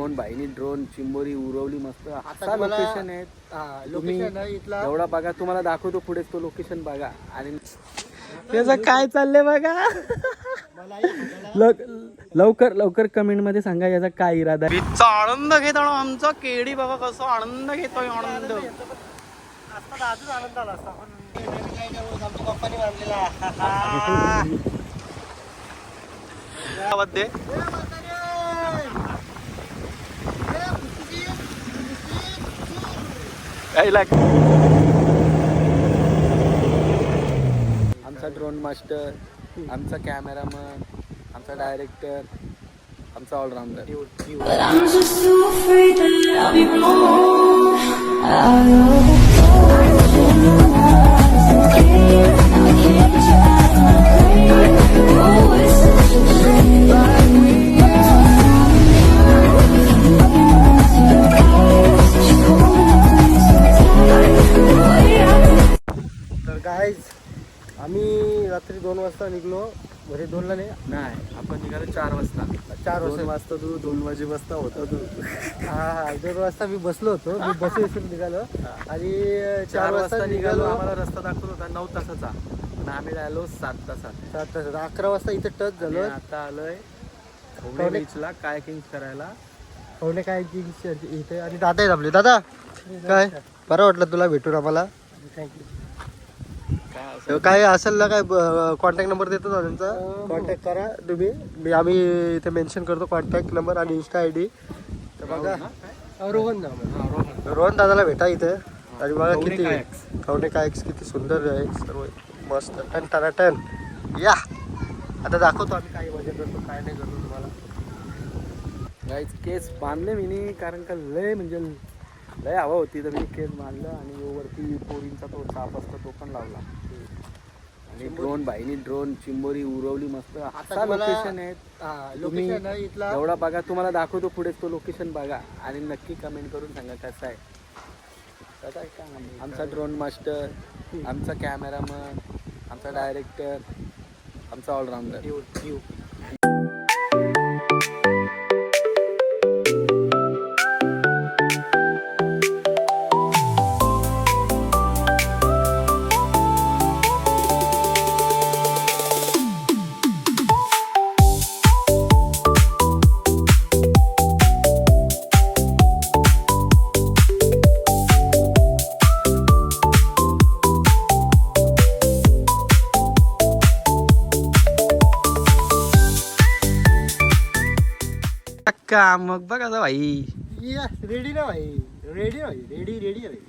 Drone भाईनी drone चिंबोरी उरवली मस्त. आता असा लोकेशन आहे. लोकेशन आहे इथला. एवढा बघा, तुम्हाला दाखवतो पुढे तो लोकेशन बघा. आणि त्याचं काय चाललंय बघा. लवकर लवकर कमेंट मध्ये सांगा याचा काय इरादा आहे. आनंद घेतो आमचा केडी बघा कसं आनंद घेतोय. आनंद आजच आनंद आला असता आमच्या पप्पानी बांधलेला. आमचा ड्रोन मास्टर, आमचा कॅमेरामन, आमचा डायरेक्टर, आमचा all-rounder. But I'm just too afraid that I'll be wrong. तर गाईज आम्ही रात्री 2 वाजता निघलो. घरी 2ला नाही, आपण निघालो 4 वाजता. 4 वाजता तू 2 वाजेपासता होता तू. हा 2 वाजता मी बसलो होतो. मी बसून निघालो आणि 4 वाजता निघालो. आम्हाला रस्ता दाखवत होता 9 तासाचा, पण आम्ही आलो 7 तासात. 7 तास 11 वाजता इथे टच झालो. आता आलोय बीचला कायाकिंग करायला. पाहुणे काय इथे आणि दादा आहेत आपले. दादा काय बरं वाटलं तुला भेटून आम्हाला. काय असेल ना काय कॉन्टॅक्ट नंबर देतो ना त्यांचा, कॉन्टॅक्ट करा तुम्ही. आम्ही इथे मेन्शन करतो कॉन्टॅक्ट नंबर आणि इंस्टा ID. तर बघा रोहन दादाला भेटा इथे. आणि बघा किती खवणे कायक्स किती सुंदर आहे सर्व मस्त टन टना टन. या आता दाखवतो आम्ही काय मजा करतो काय नाही करतो तुम्हाला. गाईज केस बांधले मी नाही, कारण का लय म्हणजे लय हवा होती तर मी केस बांधलं. आणि वरती पोरींचा तो ताप असतो तो पण लावला. आणि ड्रोन भाईनी ड्रोन चिंबोरी उरवली मस्त. असा लोकेशन आहे. लोकेशन आहे इथला. एवढा बघा, तुम्हाला दाखवतो पुढे तो लोकेशन बघा. आणि नक्की कमेंट करून सांगा कसं आहे. आमचा ड्रोन मास्टर, आमचा कॅमेरामन, आमचा डायरेक्टर, आमचा ऑलराऊंडर. का मग बघा भाई. रेडी ना भाई, रेडी ना भाई, रेडी रेडी आहे भाई.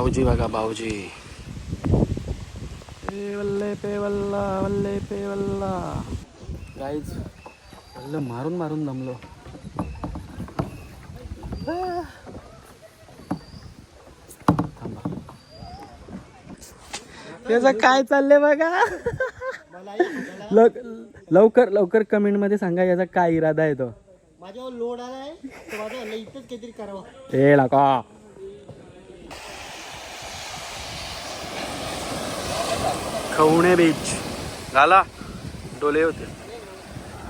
भाऊजी बघा भाऊजी. पे वल्ले पे वल्ला वल्ले पे वल्ला. गाईज वल्ल मारून मारून दमलो. थांबा. त्याचं काय चाललंय बघा. लवकर लवकर कमेंट मध्ये सांगा याचा काय इरादा आहे तो. माझ्यावर लोड आलाय तर माझं इथंच काहीतरी करावं. हे लका खवणे बीच झाला डोले होते.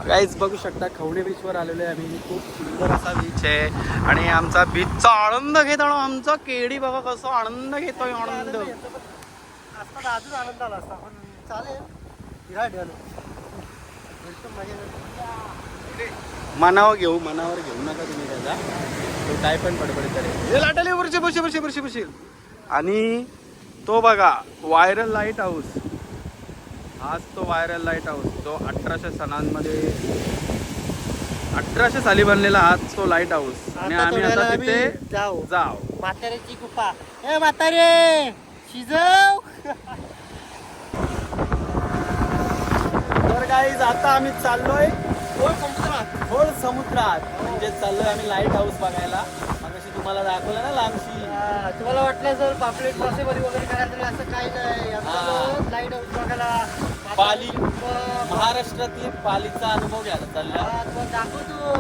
गाईज बघू शकता खवणे बीचवर आलेलो आहे आम्ही. खूप सुंदर असा बीच आहे आणि आमचा बीचचा आनंद घेतो. आमचा केडी बघा कसं आनंद घेतोय. आनंद असता अजून आनंद आला असता पण चालेल. मनावर घेऊ नका तुम्ही त्याचा. तो काय पण बडबड करेल. लाटाले बशील. आणि तो बघा व्हायरल लाईट हाऊस. हाच तो व्हायरल लाईट हाऊस जो 1800 साली बनलेला हाच तो लाईट हाऊस. आणि आम्ही आता तिथे जाऊ. म्हाताऱ्याची गुफा. ए म्हातारे शिजव. तर गाईज आता आम्ही चाललोय खोल समुद्रात. म्हणजे चाललोय आम्ही लाईट हाऊस बघायला. मगाशी तुम्हाला दाखवलं ना लांबशी. तुम्हाला वाटलं जर पापलेट मासेमारी वगैरे करायला असं काही नाही. लाईट हाऊस बघायला पाली महाराष्ट्रातील पालीचा अनुभव घ्यायला चालला. दाखवतो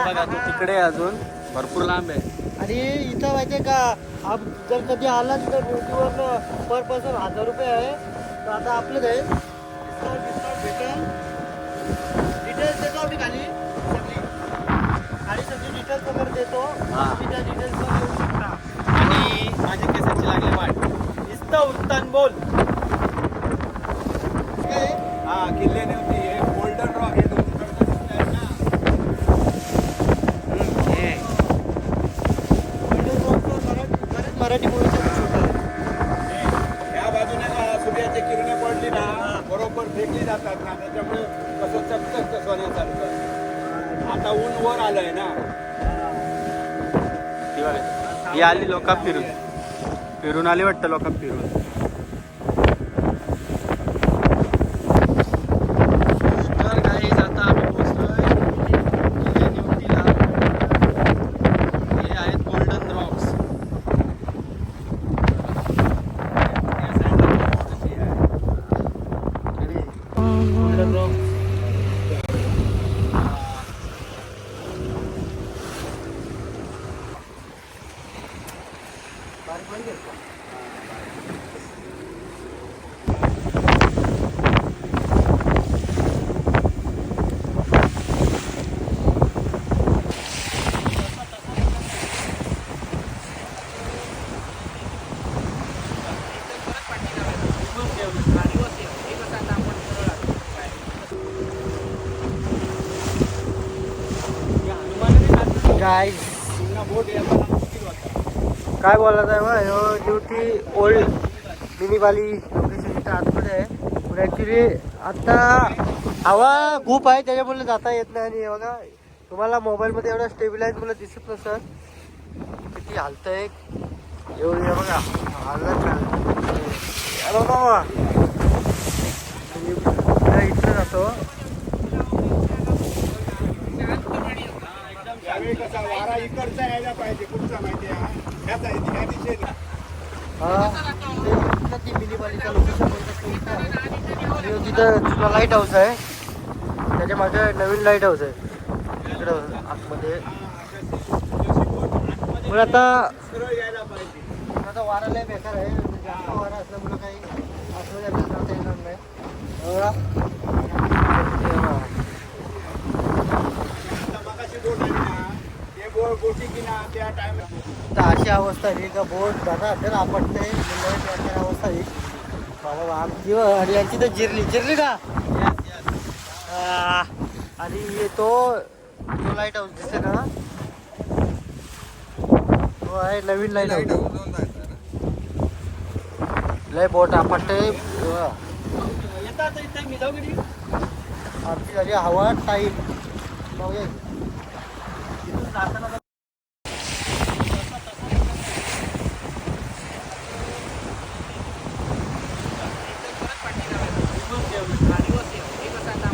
बघा तो तिकडे अजून भरपूर लांब आहे. आणि इथं माहितीये का जर कधी आला तर बोटीवर पर पर्सन 1000 रुपये आहे. तर आता आपलं आहे डिस्काउंट भेटेल. डिटेल्स देतो आम्ही खाली सगळी डिटेल्स वगैरे देतो. तुम्ही त्या डिटेल्सवर येऊ शकता. आणि माझ्या केसाची लागली वाट नुसतं उत्तान बोल. हा किल्ल्याने होती हे गोल्डन रॉक हे मराठी मूवीचं या बाजूने सूर्याची किरणे पडली ना बरोबर फेकली जातात ना त्याच्यामुळे कसं चकचक सोन्यासारखं. आता ऊन वर आलंय ना. ही आली लोक फिरून आली वाटतं लोक फिरून. तर गाईज आता आम्ही पोहोचलोय किल्ल्याला. हे आहेत golden Roxx. Golden Roxx guys काय बोलत आहे बा. ड्युटी ओल्ड मिनीवाली लोकेशन इथं आतमध्ये आहे. पण ॲक्च्युली आता हवा खूप आहे त्याच्यामुळे जाता येत नाही. आणि हे बघा तुम्हाला मोबाईलमध्ये एवढा स्टेबिलाईज मला दिसत नसतं किती हालत आहे. एवढी आहे बघा हालत बाबा. इथं जातो. त्यावेळी कसा वारा इकडचा यायला पाहिजे. कुठचा माहिती आहे ह्याचा ह्या दिशेला. ती मिनीवालीचं लोकेशन तिथं जुना लाईट हाऊस आहे. त्याच्या मागे नवीन लाईट हाऊस आहे इकडं आतमध्ये. पण आता वारा लय बेकार आहे. जास्त वारा असल्यामुळे काही आतमध्ये आपल्याला जाता येणार नाही. बोटी किना त्या टाइम तर अशी अवस्था आहे का बोट जाता आपल्याला आपटते. अवस्था आहे बाबा आमची. आणि यांची तर जिरली का. आणि तो लाईट हाऊस दिसते ना तो आहे नवीन लाईट हाऊस. लय बोट आपटते. आमची झाली हवा टाईम.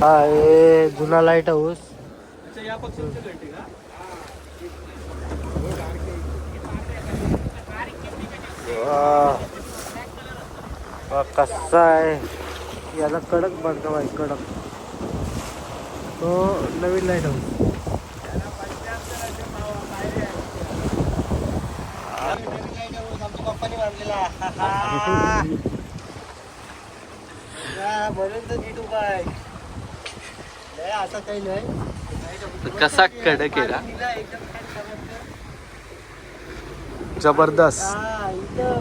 हा हे जुना लाईट हाऊस. कसा आहे याला कडक बांधकाम आहे कडक. तो नवीन लाईट हाऊस. कंपनी बांधलेला म्हणून तर नीट उभा आहे. नाही असं काही नाही. कसा कडक आहे ना, जबरदस्त. हा इथं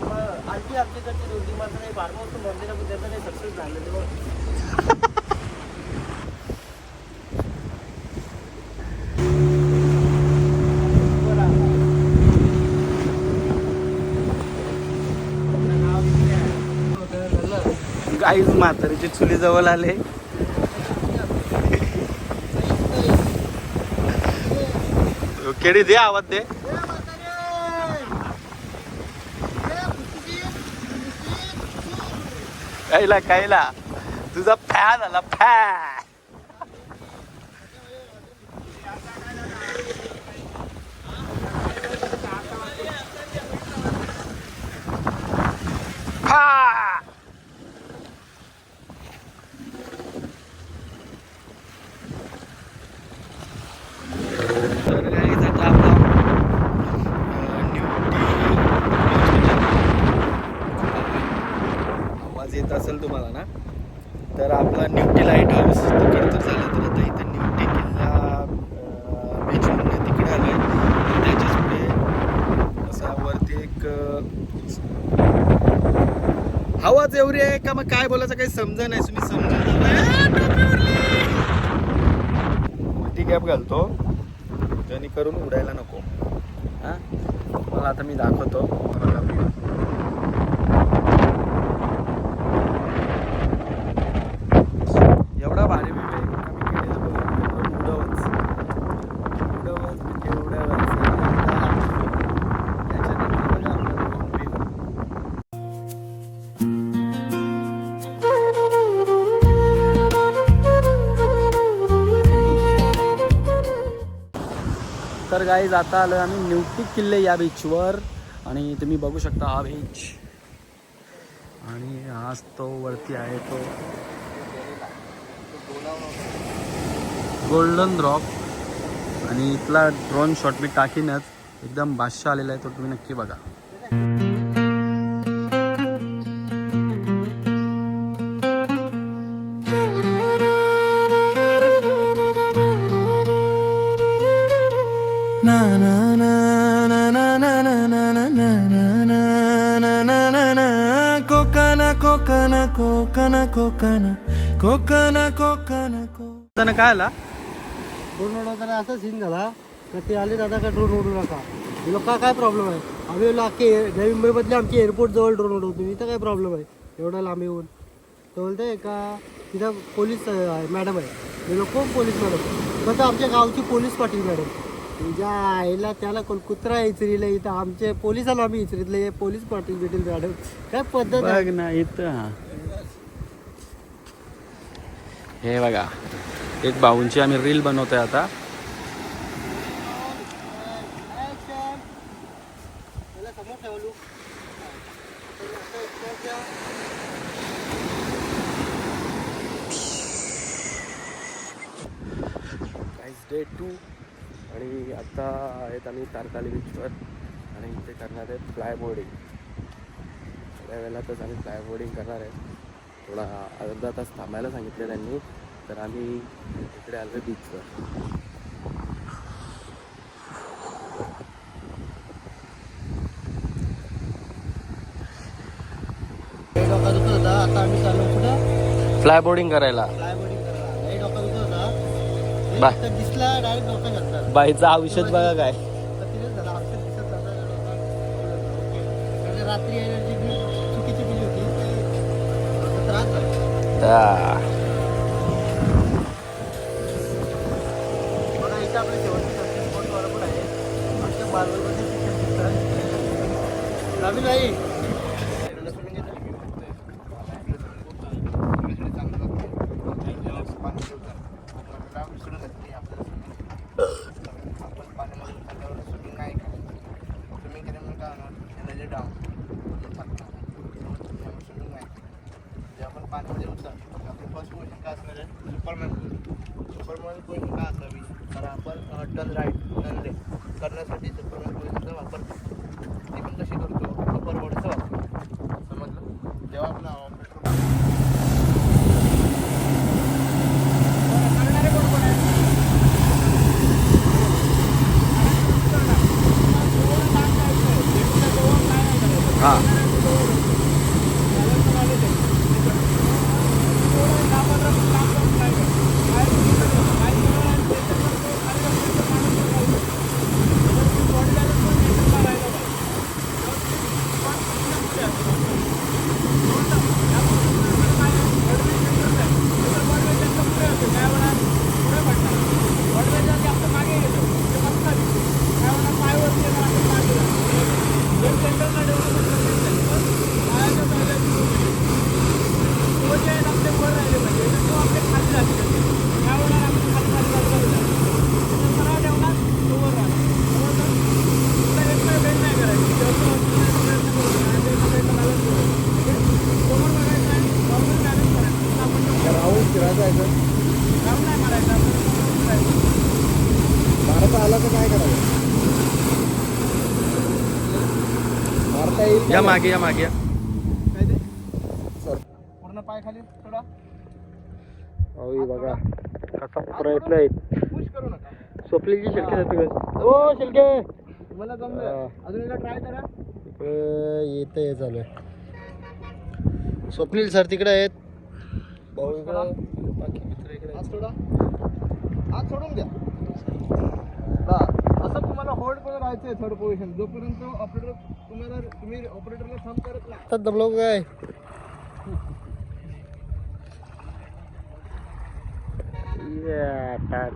आणखी आमच्याकडचे 2-3 माणसं नाही फार्म हाऊस बांधलेला पण त्याचं काही सक्सेस झालं नाही. गाईज म्हातारीची चुली जवळ आले. केडी दे आवाज दे. कायला तुझा फॅ झाला फॅ. येत असेल तुम्हाला ना, तर आपला न्यूटी लाईट हाऊस तिकडचं झालं. तर आता इथं न्यूटी किल्ला बीच म्हणून तिकडे आलोय. त्याच्याच पुढे असा वरती एक हवाच एवढी आहे का मग काय बोलायचं काही समजा नाही. तुम्ही समजून मोठी गॅप घालतो त्यांनी करून उडायला नको. हा मला आता मी दाखवतो मला व्ह्यू. एवढा भारी व्ह्यू आहे का मी केलेलं बघून उडवच म्हणजे उडवच. त्याच्यानंतर बघा आपलं व्ह्यू. तर गाईज आता आलो आम्ही न्यूटी किल्ले या बीचवर. आणि तुम्ही बघू शकता हा बीच. आणि आज तो वरती आहे तो गोल्डन रॉक. आणि इथला ड्रोन शॉट मी टाकीनच. एकदम बादशाह आलेला आहे तो, तुम्ही नक्की बघा. काय आला ड्रोन उडवताना असा सीन झाला का ते आले दादा का ड्रोन उडू नका. मी लोक काय प्रॉब्लेम आहे. आम्ही अख्खे नवी मुंबईमधले आमचे एअरपोर्ट जवळ ड्रोन उडवतो. इथं काय प्रॉब्लेम आहे एवढा लांब येऊन. तो बोलतंय का तिथं पोलीस मॅडम आहे. मी लोक कोण पोलीस मॅडम. कसं आमच्या गावची पोलीस पाटील मॅडम. तुझ्या आईला त्याला कोण कुत्रा इचरीला इथं आमचे पोलिसाला आम्ही इचरीतले पोलीस पाटील भेटेल मॅडम. काय पद्धत बघ ना इथं. हे बघा एक भाऊंची आम्ही रील बनवतोय आता. डे 2 आणि आता आहेत आम्ही तारकाली बीचवर. आणि इथे करणार आहेत फ्लाय बोर्डिंग. थोड्या वेळातच आम्ही फ्लाय बोर्डिंग करणार आहे. थोडा अर्धा तास थांबायला सांगितलं त्यांनी. तर आम्ही इकडे आलो बीचवर. आता आम्ही चाललो कुठं फ्लाय बोर्डिंग करायला. फ्लाय बोर्डिंग करायला. हे डोका दुखत होता. बाय दिसला डायरेक्ट डोका घातला. बाईचा औषध बघा काय. रात्री एनर्जी बिल चुकीची बिल होती. त्रास झाला. बघा इथं आपल्या शेवटचे स्पॉट बरोबर आहे. आमच्या मार्बलमध्ये रवी भाई या मागे या मागे या. पूर्ण पाय खाली थोडा अहो बघा कसा प्रयत्न आहे. पुश करू नका. स्वप्नीलची शिल्के जाते ओ शिल्के मला जमलं. अजून एकदा ट्राय करा. येत हे चालू आहे. स्वप्नील सर तिकडे आहेत. भाऊ इकडे, बाकी मित्र इकडे. हात सोडा. हात सोडून द्या. हा असं तुम्हाला होल्ड करून राहायचंय थर्ड पोझिशन जोपर्यंत तुम्ही ऑपरेटरला थंब करत नाही. आता दमलो काय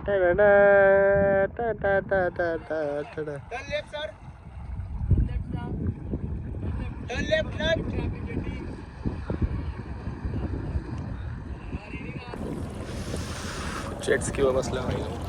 turn left sir. Turn left left. जेट्स किंवा बसला पाहिजे.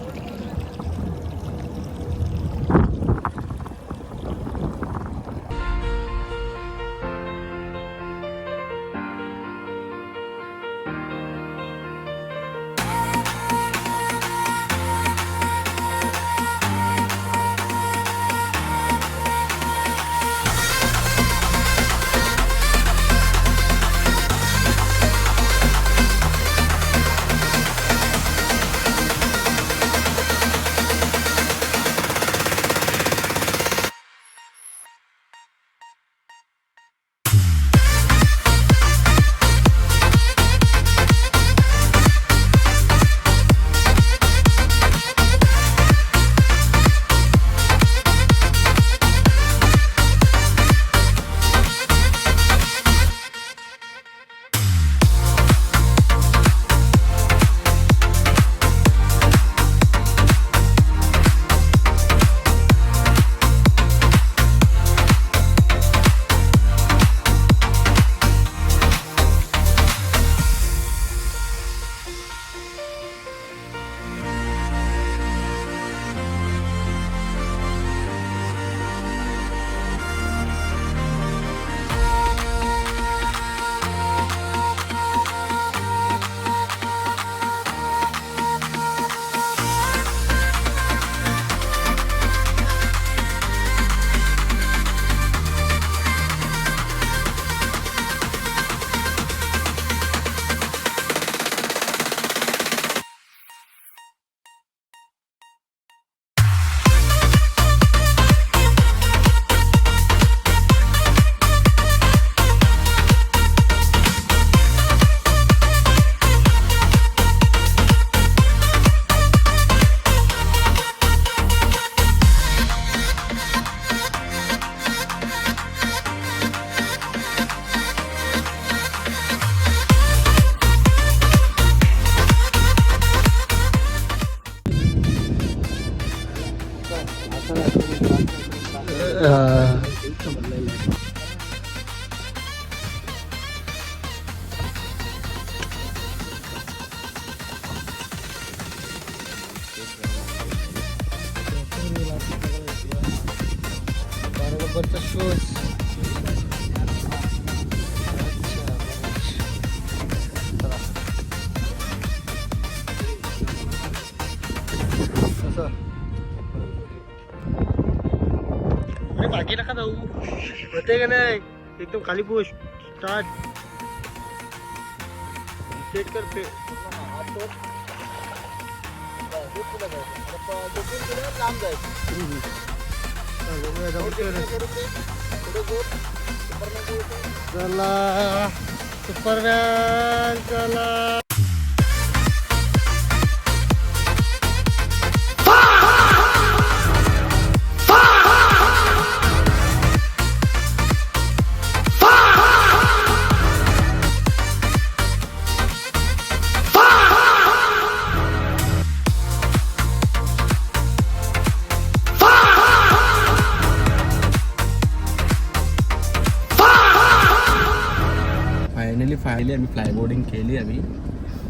बरोबरचा शूज अरे बाकी नका जाऊ होते का नाही एकदम खाली पुश स्टार्ट सेट कर पे काम जायचं. चला सुपरमॅन चला फायनली आम्ही फ्लायबोर्डिंग केली आम्ही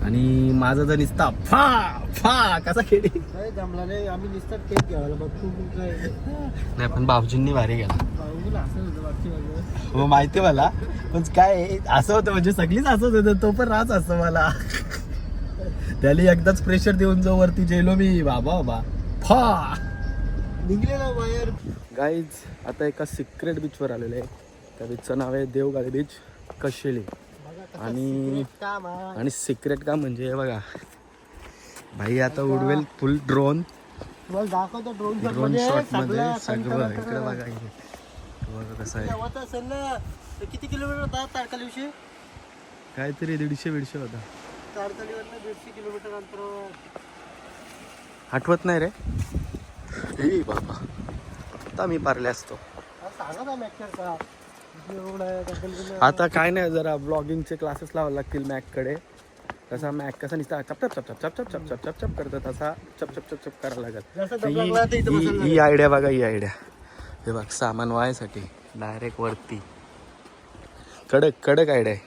आणि माझा जर निसता फा फा कसा खेळी नाही जमला नाही आम्ही नुसतं टेक घ्यायला बघ तू काय नाही पण बाबजींनी भारी गेला पाहून असं होतं बाकी माझं हो माहिती मला पण काय असं होतं म्हणजे सगळीच असंच होतं तो पण राहत असतं मला त्याला एकदाच प्रेशर देऊन जो वरती जेलो मी बाबा बाबा फा निघले ना बाहेर गाईज आता एका सिक्रेट बीचवर आलेलो आहे त्या बीचचं नाव आहे देवगाळी बीच कशेली. आणि काम आहे. आणि सिक्रेट काम म्हणजे हे बघा भाई आता उडवेल फुल ड्रोन तुम्हाला दाखवतो ड्रोन ड्रोन शॉट मध्ये सगळं इकडे बघा इथे बघा कसं आहे. तेव्हाच असेल ना. तर किती किलोमीटर होता तारकलीविषयी? काहीतरी 150 होता. तारकलीवरनं 150 किलोमीटर अंतरावर. आठवत नाही रे. ए बाबा आता मी पारले असतो. सांगा ना मॅक्चर का रोड आहे तारकलीवरनं. आता काय नाही जरा ब्लॉगिंगचे क्लासेस लावावे लागतील मॅककडे. तसा मॅक कसा नुसता चप चप चप चप चप चप चप चप चप चप करतो तसा चप चप चप चप करायला जसं लागेल. दम लागला तर इथं बसायला ही आयडिया बघा ही आयडिया. हे बघ सामान व्हायसाठी डायरेक्ट वरती कडक कडक आयडिया आहे.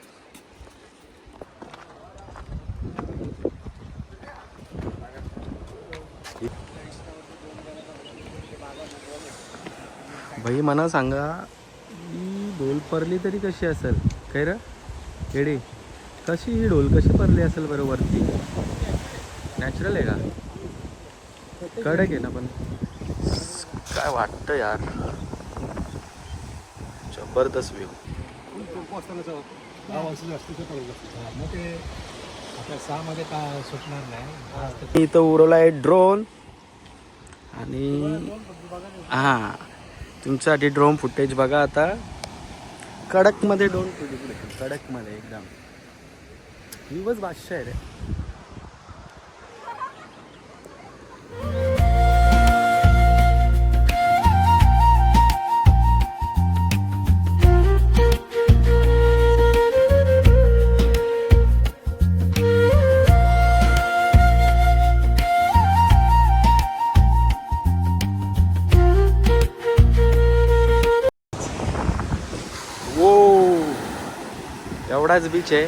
भाई मला सांगा ही ढोल परली तरी कशी असेल काय रे केडी कशी ही ढोल कशी परली असेल बरं वरती. नॅचरल आहे का कडक आहे ना पण काय वाटतं यार जबरदस्त व्ह्यू. इथं उरवला आहे ड्रोन आणि हां तुमच्यासाठी ड्रोन फुटेज बघा आता कडकमध्ये ड्रोन फुटेज कडकमध्ये एकदम दिवस बादशाह आहे रे. एवढाच बीच आहे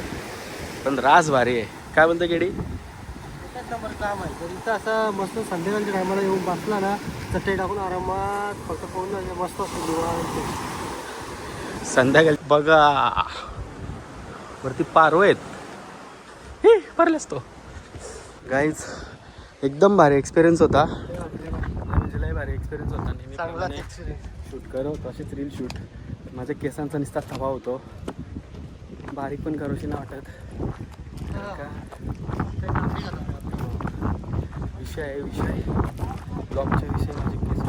पण रास भारी आहे. काय म्हणतो केडी? एकच नंबर काम आहे. जर इथं असं मस्त संध्याकाळच्या टायमाला येऊन बसला ना चटई टाकून आरामात फक्त फोन मस्त असतो निवांत. संध्याकाळी बघा वरती पारव आहेत. हे भरलेस तो गाईज एकदम भारी एक्सपिरियन्स होता. म्हणजे लय भारी एक्सपिरियन्स होता. चांगलाच नेहमी एक्सपिरियन्स. शूट करत असेच रील शूट. माझ्या केसांचा निस्ता थवा होतो. बारीक पण करूशी नाही वाटत. विषय आहे विषय ब्लॉगच्या विषय माझे केस